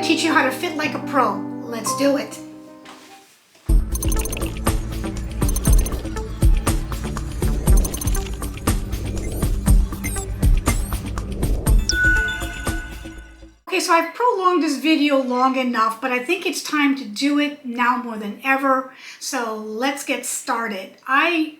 teach you how to fit like a pro. Let's do it. Okay, so I've prolonged this video long enough, but I think it's time to do it now more than ever. So let's get started. I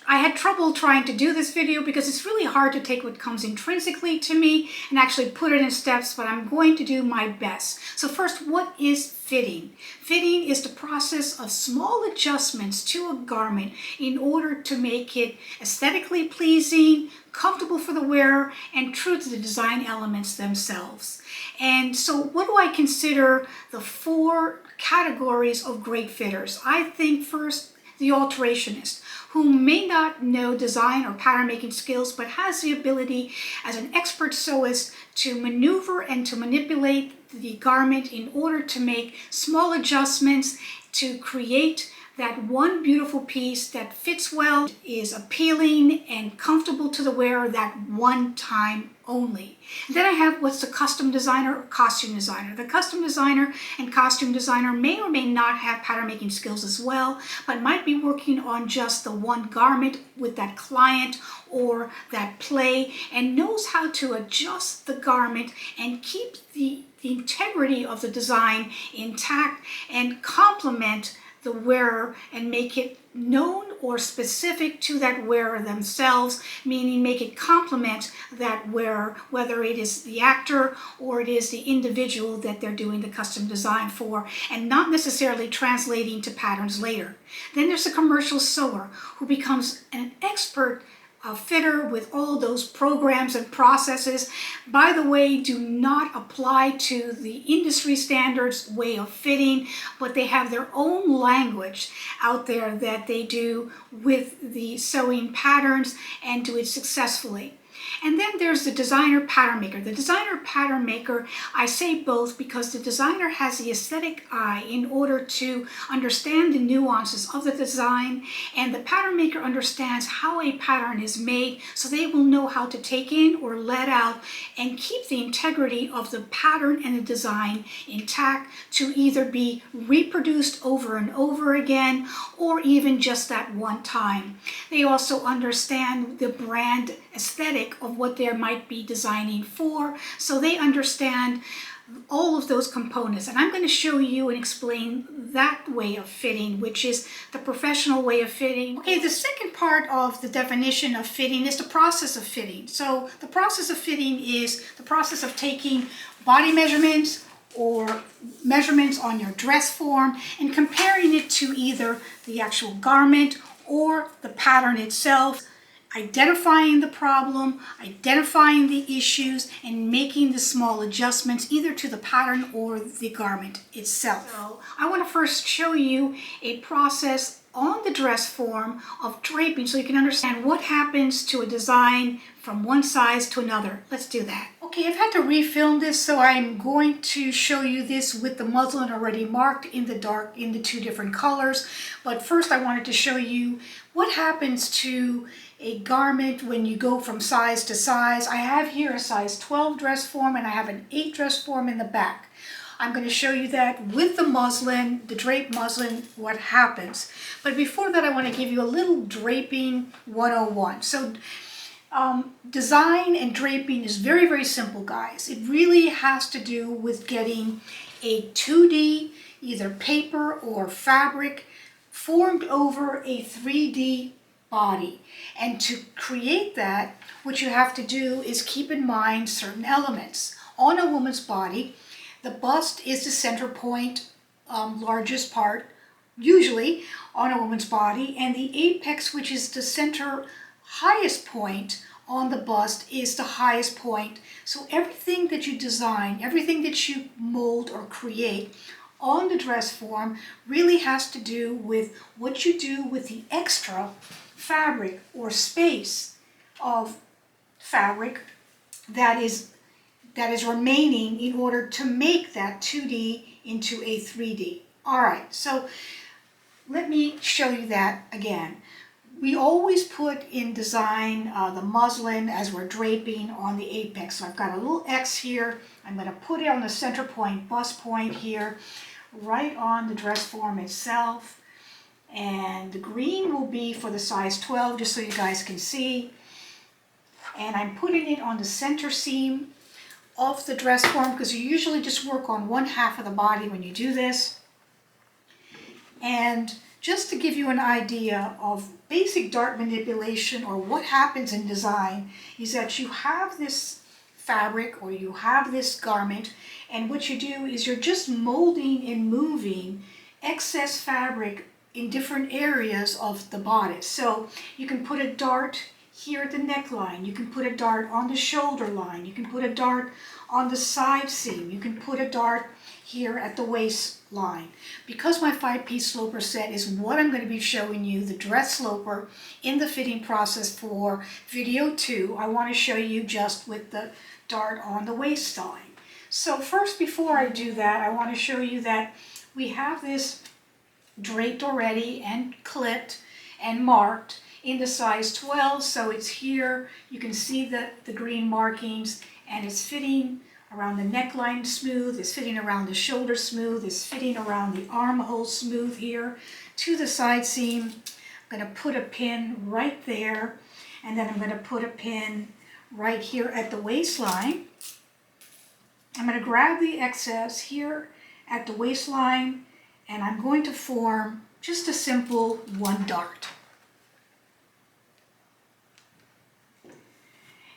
had trouble trying to do this video because it's really hard to take what comes intrinsically to me and actually put it in steps, but I'm going to do my best. So first, what is fitting? Fitting is the process of small adjustments to a garment in order to make it aesthetically pleasing, comfortable for the wearer, and true to the design elements themselves. And so what do I consider the 4 categories of great fitters? I think first, the alterationist, who may not know design or pattern making skills, but has the ability as an expert sewist to maneuver and to manipulate the garment in order to make small adjustments to create that one beautiful piece that fits well, is appealing and comfortable to the wearer that one time only. And then I have what's the custom designer or costume designer. The custom designer and costume designer may or may not have pattern making skills as well, but might be working on just the one garment with that client or that play, and knows how to adjust the garment and keep the integrity of the design intact and complement the wearer and make it known or specific to that wearer themselves, meaning make it complement that wearer, whether it is the actor or it is the individual that they're doing the custom design for, and not necessarily translating to patterns later. Then there's the commercial sewer, who becomes an expert fitter with all those programs and processes. By the way, do not apply to the industry standards way of fitting, but they have their own language out there that they do with the sewing patterns and do it successfully. And then there's the designer pattern maker. The designer pattern maker, I say both because the designer has the aesthetic eye in order to understand the nuances of the design, and the pattern maker understands how a pattern is made, so they will know how to take in or let out and keep the integrity of the pattern and the design intact to either be reproduced over and over again or even just that one time. They also understand the brand aesthetic of what they might be designing for, so they understand all of those components. And I'm going to show you and explain that way of fitting, which is the professional way of fitting. Okay, the second part of the definition of fitting is the process of fitting. So the process of fitting is the process of taking body measurements or measurements on your dress form and comparing it to either the actual garment or the pattern itself, identifying the problem, identifying the issues, and making the small adjustments either to the pattern or the garment itself. So I want to first show you a process on the dress form of draping so you can understand what happens to a design from one size to another. Let's do that. Okay, I've had to refilm this, so I'm going to show you this with the muslin already marked in the dark in the 2 different colors. But first I wanted to show you what happens to a garment when you go from size to size. I have here a size 12 dress form and I have an 8 dress form in the back. I'm going to show you that with the muslin, the draped muslin, what happens. But before that, I want to give you a little draping 101. So design and draping is very, very simple, guys. It really has to do with getting a 2D, either paper or fabric, formed over a 3D body. And to create that, what you have to do is keep in mind certain elements. On a woman's body, the bust is the center point, largest part, usually on a woman's body, and the apex, which is the center highest point on the bust, is the highest point. So everything that you design, everything that you mold or create on the dress form really has to do with what you do with the extra fabric or space of fabric that is remaining in order to make that 2D into a 3D. All right, so let me show you that again. We always put in design the muslin as we're draping on the apex. So I've got a little X here. I'm going to put it on the center point, bust point here, right on the dress form itself. And the green will be for the size 12, just so you guys can see. And I'm putting it on the center seam of the dress form, because you usually just work on one half of the body when you do this. And just to give you an idea of basic dart manipulation, or what happens in design, is that you have this fabric or you have this garment, and what you do is you're just molding and moving excess fabric in different areas of the bodice. So you can put a dart here at the neckline, you can put a dart on the shoulder line, you can put a dart on the side seam, you can put a dart here at the waistline. Because my 5-piece sloper set is what I'm going to be showing you, the dress sloper, in the fitting process for video 2, I want to show you just with the dart on the waistline. So first, before I do that, I want to show you that we have this draped already and clipped and marked in the size 12, so it's here. You can see the green markings, and it's fitting around the neckline smooth, it's fitting around the shoulder smooth, it's fitting around the armhole smooth here to the side seam. I'm going to put a pin right there, and then I'm going to put a pin right here at the waistline. I'm going to grab the excess here at the waistline, and I'm going to form just a simple one dart.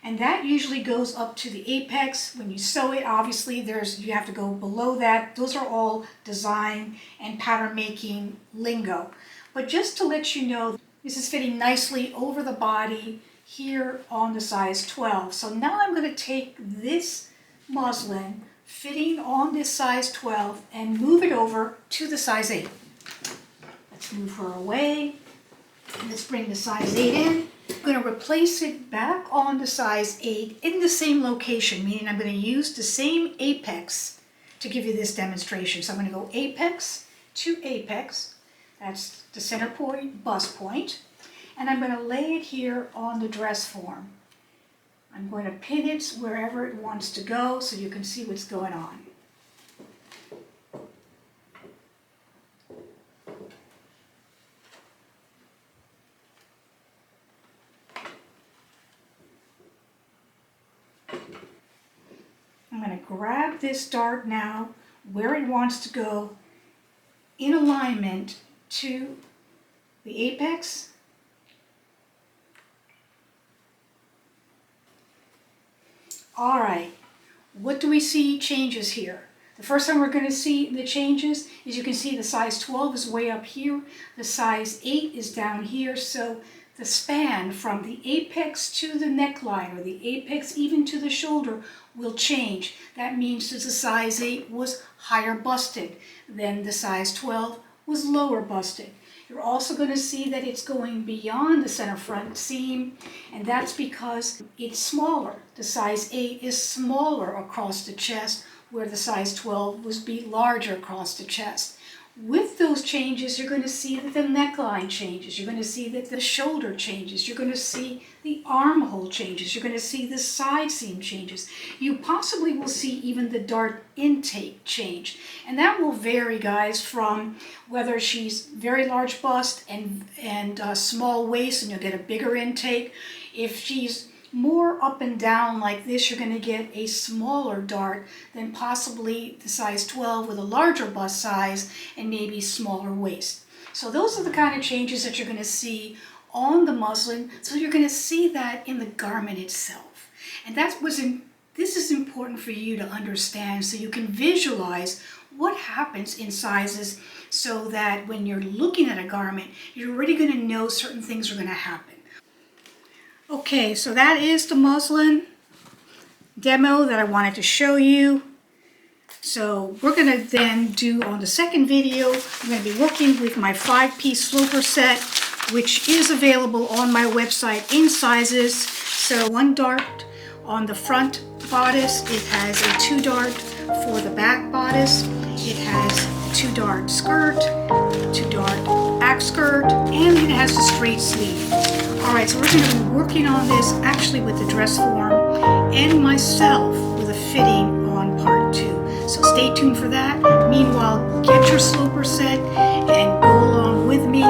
And that usually goes up to the apex. When you sew it, obviously you have to go below that. Those are all design and pattern making lingo. But just to let you know, this is fitting nicely over the body here on the size 12. So now I'm going to take this muslin fitting on this size 12 and move it over to the size 8. Let's move her away. Let's bring the size 8 in. I'm going to replace it back on the size 8 in the same location, meaning I'm going to use the same apex to give you this demonstration. So I'm going to go apex to apex, that's the center point, bust point, and I'm going to lay it here on the dress form. I'm going to pin it wherever it wants to go so you can see what's going on. I'm going to grab this dart now where it wants to go in alignment to the apex. All right, what do we see changes here? The first time we're going to see the changes is you can see the size 12 is way up here, the size 8 is down here, so the span from the apex to the neckline, or the apex even to the shoulder, will change. That means that the size 8 was higher busted, then the size 12 was lower busted. You're also going to see that it's going beyond the center front seam, and that's because it's smaller. The size 8 is smaller across the chest, where the size 12 was be larger across the chest. With those changes, you're going to see that the neckline changes. You're going to see that the shoulder changes. You're going to see the armhole changes. You're going to see the side seam changes. You possibly will see even the dart intake change. And that will vary, guys, from whether she's very large bust and small waist, and you'll get a bigger intake. If she's more up and down like this, you're going to get a smaller dart than possibly the size 12 with a larger bust size and maybe smaller waist. So those are the kind of changes that you're going to see on the muslin. So you're going to see that in the garment itself. And this is important for you to understand, so you can visualize what happens in sizes, so that when you're looking at a garment, you're already going to know certain things are going to happen. Okay, so that is the muslin demo that I wanted to show you. So we're going to then do, on the second video, I'm going to be working with my 5-piece sloper set, which is available on my website in sizes. So one dart on the front bodice, it has a 2 dart for the back bodice, it has a 2 dart skirt, 2 dart back skirt, and it has a straight sleeve. Alright, so we're going to be working on this actually with the dress form and myself with a fitting on part 2. So stay tuned for that. Meanwhile, get your sloper set and go along with me